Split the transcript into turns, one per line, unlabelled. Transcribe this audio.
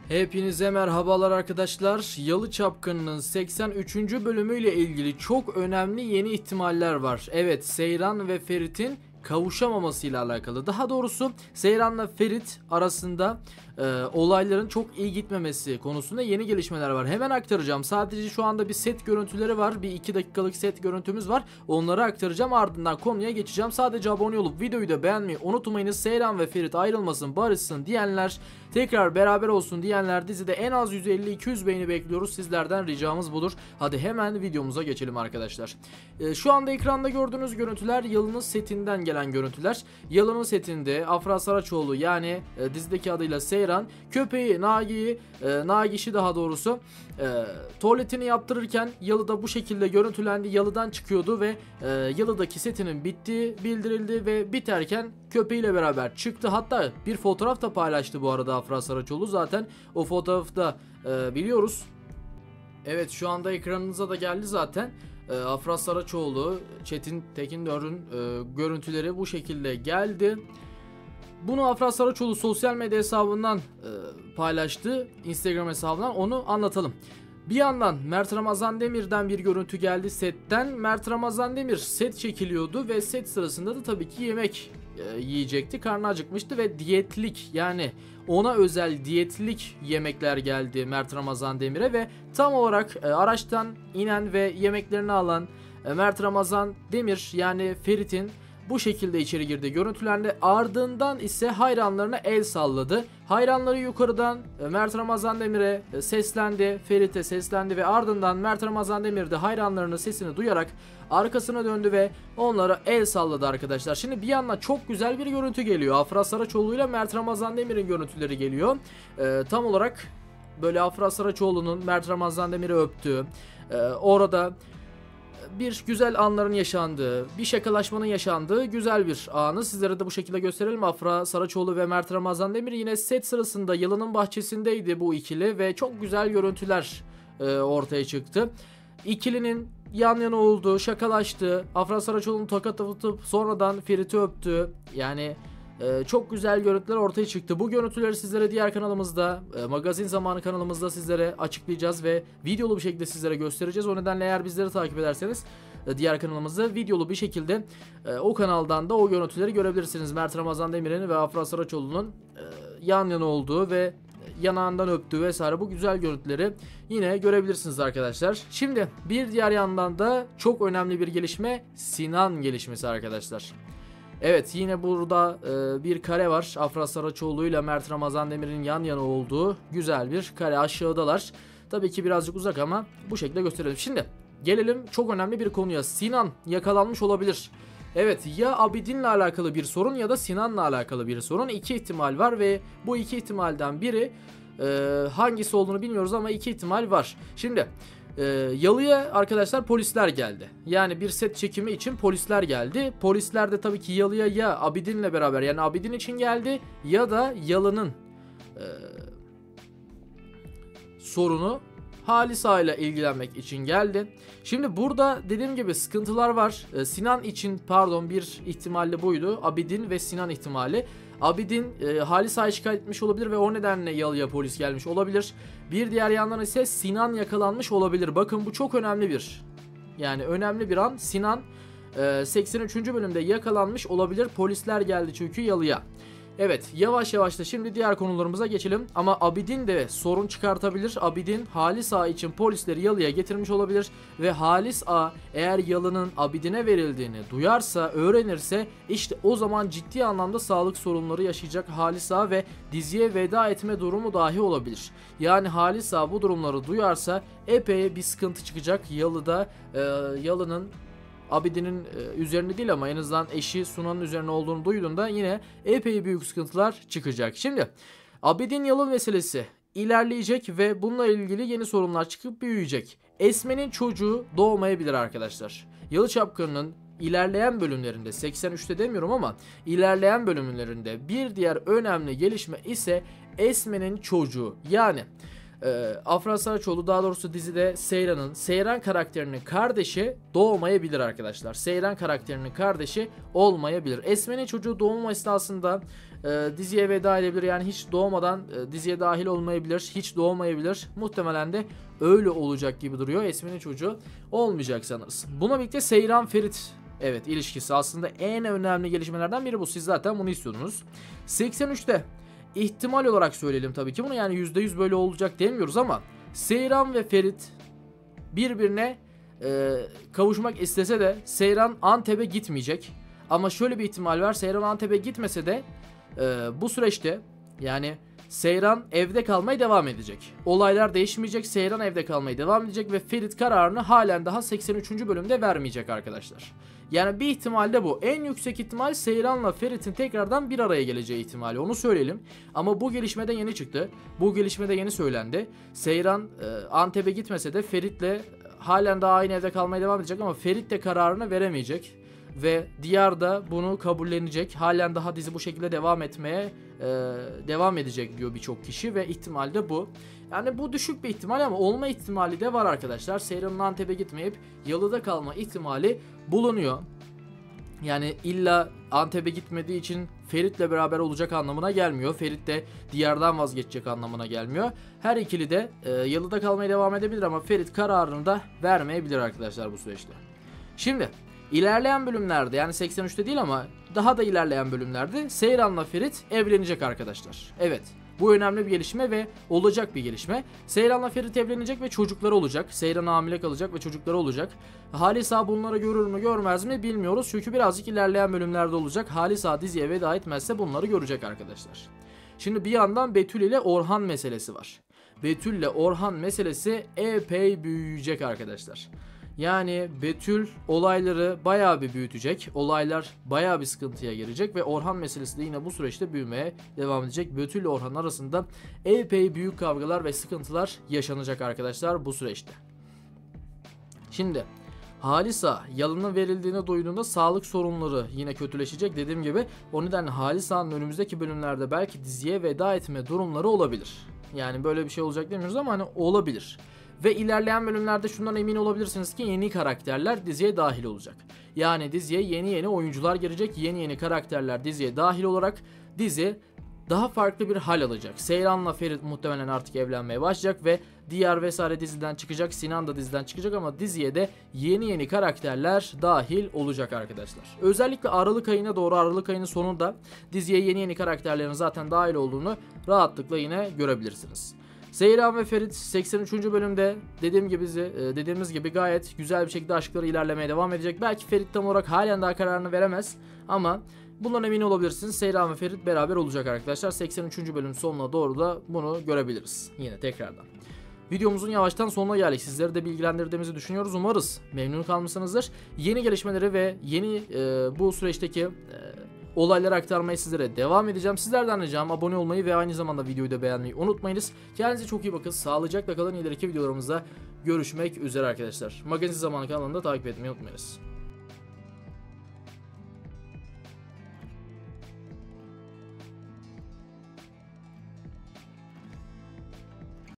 Hepinize merhabalar arkadaşlar. Yalı Çapkını'nın 83. bölümüyle ilgili çok önemli yeni ihtimaller var. Evet, Seyran ve Ferit'in kavuşamamasıyla alakalı. Daha doğrusu Seyran'la Ferit arasında olayların çok iyi gitmemesi konusunda yeni gelişmeler var. Hemen aktaracağım. Sadece şu anda bir set görüntüleri var. Bir 2 dakikalık set görüntümüz var. Onları aktaracağım. Ardından konuya geçeceğim. Sadece abone olup videoyu da beğenmeyi unutmayınız. Seyran ve Ferit ayrılmasın, barışsın diyenler, tekrar beraber olsun diyenler, dizide en az 150-200 beğeni bekliyoruz. Sizlerden ricamız budur. Hadi hemen videomuza geçelim arkadaşlar. Şu anda ekranda gördüğünüz görüntüler Yalı'nın setinden gelen görüntüler. Yalı'nın setinde Afra Saraçoğlu, yani dizideki adıyla Seyran, köpeği Nagiş'i daha doğrusu tuvaletini yaptırırken Yalı'da bu şekilde görüntülendi. Yalı'dan çıkıyordu ve Yalı'daki setinin bittiği bildirildi ve biterken köpeğiyle beraber çıktı. Hatta bir fotoğraf da paylaştı bu arada Afra Saraçoğlu. Zaten o fotoğrafı da biliyoruz. Evet, şu anda ekranınıza da geldi zaten. Afra Saraçoğlu, Çetin Tekindör'ün görüntüleri bu şekilde geldi. Bunu Afra Saraçoğlu sosyal medya hesabından paylaştı. Instagram hesabından, onu anlatalım. Bir yandan Mert Ramazan Demir'den bir görüntü geldi setten. Mert Ramazan Demir set çekiliyordu ve set sırasında da tabii ki yemek yiyecekti. Karnı acıkmıştı ve diyetlik, yani ona özel diyetlik yemekler geldi Mert Ramazan Demir'e ve tam olarak araçtan inen ve yemeklerini alan Mert Ramazan Demir, yani Ferit'in bu şekilde içeri girdi görüntülendi. Ardından ise hayranlarına el salladı. Hayranları yukarıdan Mert Ramazan Demir'e seslendi, Ferit'e seslendi ve ardından Mert Ramazan Demir de hayranlarının sesini duyarak arkasına döndü ve onlara el salladı arkadaşlar. Şimdi bir yandan çok güzel bir görüntü geliyor. Afra Saraçoğlu ile Mert Ramazan Demir'in görüntüleri geliyor. Tam olarak böyle Afra Saraçoğlu'nun Mert Ramazan Demir'i öptüğü, orada bir güzel anların yaşandığı, bir şakalaşmanın yaşandığı güzel bir anı sizlere de bu şekilde gösterelim. Afra Saraçoğlu ve Mert Ramazan Demir yine set sırasında Yalı'nın bahçesindeydi bu ikili ve çok güzel görüntüler ortaya çıktı. İkilinin yan yana olduğu, şakalaştığı, Afra Saraçoğlu'nun tokat atıp sonradan Ferit'i öptü. Yani çok güzel görüntüler ortaya çıktı. Bu görüntüleri sizlere diğer kanalımızda, Magazin Zamanı kanalımızda sizlere açıklayacağız ve videolu bir şekilde sizlere göstereceğiz. O nedenle eğer bizleri takip ederseniz diğer kanalımızda videolu bir şekilde o kanaldan da o görüntüleri görebilirsiniz. Mert Ramazan Demir'in ve Afra Saraçoğlu'nun yan yana olduğu ve yanağından öptüğü vesaire bu güzel görüntüleri yine görebilirsiniz arkadaşlar. Şimdi bir diğer yandan da çok önemli bir gelişme, Sinan gelişmesi arkadaşlar. Evet, yine burada bir kare var. Afra Saraçoğlu ile Mert Ramazan Demir'in yan yana olduğu güzel bir kare, aşağıdalar. Tabii ki birazcık uzak ama bu şekilde gösterelim. Şimdi gelelim çok önemli bir konuya. Sinan yakalanmış olabilir. Evet, ya Abidin'le alakalı bir sorun ya da Sinan'la alakalı bir sorun. İki ihtimal var ve bu iki ihtimalden biri hangisi olduğunu bilmiyoruz ama iki ihtimal var. Şimdi Yalı'ya arkadaşlar polisler geldi. Yani bir set çekimi için polisler geldi. Polisler de tabii ki Yalı'ya ya Abidin'le beraber, yani Abidin için geldi ya da Yalı'nın sorunu Halisa ile ilgilenmek için geldi. Şimdi burada dediğim gibi sıkıntılar var. Sinan için, pardon, bir ihtimalle buydu. Abidin ve Sinan ihtimali. Abidin Halisa'yı şikayet etmiş olabilir ve o nedenle Yalı'ya polis gelmiş olabilir. Bir diğer yandan ise Sinan yakalanmış olabilir. Bakın bu çok önemli bir, yani önemli bir an. Sinan 83. bölümde yakalanmış olabilir. Polisler geldi çünkü Yalı'ya. Evet, yavaş yavaş da şimdi diğer konularımıza geçelim. Ama Abidin de sorun çıkartabilir. Abidin Halis Ağa için polisleri Yalı'ya getirmiş olabilir. Ve Halis Ağa eğer Yalı'nın Abidin'e verildiğini duyarsa, öğrenirse, işte o zaman ciddi anlamda sağlık sorunları yaşayacak Halis Ağa ve diziye veda etme durumu dahi olabilir. Yani Halis Ağa bu durumları duyarsa epey bir sıkıntı çıkacak Yalı'da. Yalı'nın Abidin'in üzerine değil ama en azından eşi Sunan'ın üzerine olduğunu duyduğunda yine epey büyük sıkıntılar çıkacak. Şimdi Abidin Yalı meselesi ilerleyecek ve bununla ilgili yeni sorunlar çıkıp büyüyecek. Esme'nin çocuğu doğmayabilir arkadaşlar. Yalı Çapkını'nın ilerleyen bölümlerinde, 83'te demiyorum ama ilerleyen bölümlerinde bir diğer önemli gelişme ise Esme'nin çocuğu. Yani Afra Saraçoğlu, daha doğrusu dizide Seyran karakterinin kardeşi doğmayabilir arkadaşlar. Seyran karakterinin kardeşi olmayabilir. Esmen'in çocuğu doğum esnasında diziye veda edebilir. Yani hiç doğmadan diziye dahil olmayabilir. Hiç doğmayabilir. Muhtemelen de öyle olacak gibi duruyor. Esmen'in çocuğu olmayacak sanırız. Buna birlikte Seyran Ferit, evet, ilişkisi aslında en önemli gelişmelerden biri bu. Siz zaten bunu istiyordunuz. 83'te ihtimal olarak söyleyelim tabii ki bunu, yani %100 böyle olacak demiyoruz ama Seyran ve Ferit birbirine kavuşmak istese de Seyran Antep'e gitmeyecek. Ama şöyle bir ihtimal var, Seyran Antep'e gitmese de bu süreçte yani Seyran evde kalmaya devam edecek. Olaylar değişmeyecek, Seyran evde kalmaya devam edecek ve Ferit kararını halen daha 83. bölümde vermeyecek arkadaşlar. Yani bir ihtimal de bu. En yüksek ihtimal Seyran'la Ferit'in tekrardan bir araya geleceği ihtimali, onu söyleyelim. Ama bu gelişmede yeni çıktı. Bu gelişmede yeni söylendi. Seyran Antep'e gitmese de Ferit'le halen daha aynı evde kalmaya devam edecek ama Ferit de kararını veremeyecek. Ve Diyar da bunu kabullenecek. Halen daha dizi bu şekilde devam etmeye devam edecek diyor birçok kişi ve ihtimal de bu. Yani bu düşük bir ihtimal ama olma ihtimali de var arkadaşlar. Seyran'ın Antep'e gitmeyip Yalı'da kalma ihtimali bulunuyor. Yani illa Antep'e gitmediği için Ferit'le beraber olacak anlamına gelmiyor. Ferit de Diyar'dan vazgeçecek anlamına gelmiyor. Her ikili de Yalı'da kalmaya devam edebilir ama Ferit kararını da vermeyebilir arkadaşlar bu süreçte. Şimdi İlerleyen bölümlerde, yani 83'te değil ama daha da ilerleyen bölümlerde Seyran'la Ferit evlenecek arkadaşlar. Evet, bu önemli bir gelişme ve olacak bir gelişme. Seyran'la Ferit evlenecek ve çocukları olacak. Seyran hamile kalacak ve çocukları olacak. Halisa bunları görür mü görmez mi bilmiyoruz. Çünkü birazcık ilerleyen bölümlerde olacak. Halisa diziye veda etmezse bunları görecek arkadaşlar. Şimdi bir yandan Betül ile Orhan meselesi var. Betül ile Orhan meselesi epey büyüyecek arkadaşlar. Yani Betül olayları bayağı bir büyütecek. Olaylar bayağı bir sıkıntıya girecek ve Orhan meselesi de yine bu süreçte büyümeye devam edecek. Betül ile Orhan arasında epey büyük kavgalar ve sıkıntılar yaşanacak arkadaşlar bu süreçte. Şimdi Halisa Yalı'nın verildiğini duyduğunda sağlık sorunları yine kötüleşecek. Dediğim gibi o nedenle Halisa'nın önümüzdeki bölümlerde belki diziye veda etme durumları olabilir. Yani böyle bir şey olacak demiyoruz ama hani olabilir. Ve ilerleyen bölümlerde şundan emin olabilirsiniz ki yeni karakterler diziye dahil olacak. Yani diziye yeni oyuncular girecek, yeni karakterler diziye dahil olarak dizi daha farklı bir hal alacak. Seyran'la Ferit muhtemelen artık evlenmeye başlayacak ve Diyar vesaire diziden çıkacak, Sinan da diziden çıkacak ama diziye de yeni karakterler dahil olacak arkadaşlar. Özellikle Aralık ayına doğru, Aralık ayının sonunda diziye yeni karakterlerin zaten dahil rahatlıkla yine görebilirsiniz. Seyran ve Ferit 83. bölümde dediğimiz gibi gayet güzel bir şekilde aşkları ilerlemeye devam edecek. Belki Ferit tam olarak halen daha kararını veremez ama bundan emin olabilirsiniz. Seyran ve Ferit beraber olacak arkadaşlar. 83. bölüm sonuna doğru da bunu görebiliriz yine tekrardan. Videomuzun yavaştan sonuna geldik. Sizleri de bilgilendirdiğimizi düşünüyoruz. Umarız memnun kalmışsınızdır. Yeni gelişmeleri ve bu süreçteki olayları aktarmaya sizlere devam edeceğim. Sizlerden ricam abone olmayı ve aynı zamanda videoyu da beğenmeyi unutmayınız. Kendinize çok iyi bakın. Sağlıcakla kalın. İleriki videolarımızda görüşmek üzere arkadaşlar. Magazin Zamanı kanalını da takip etmeyi unutmayınız.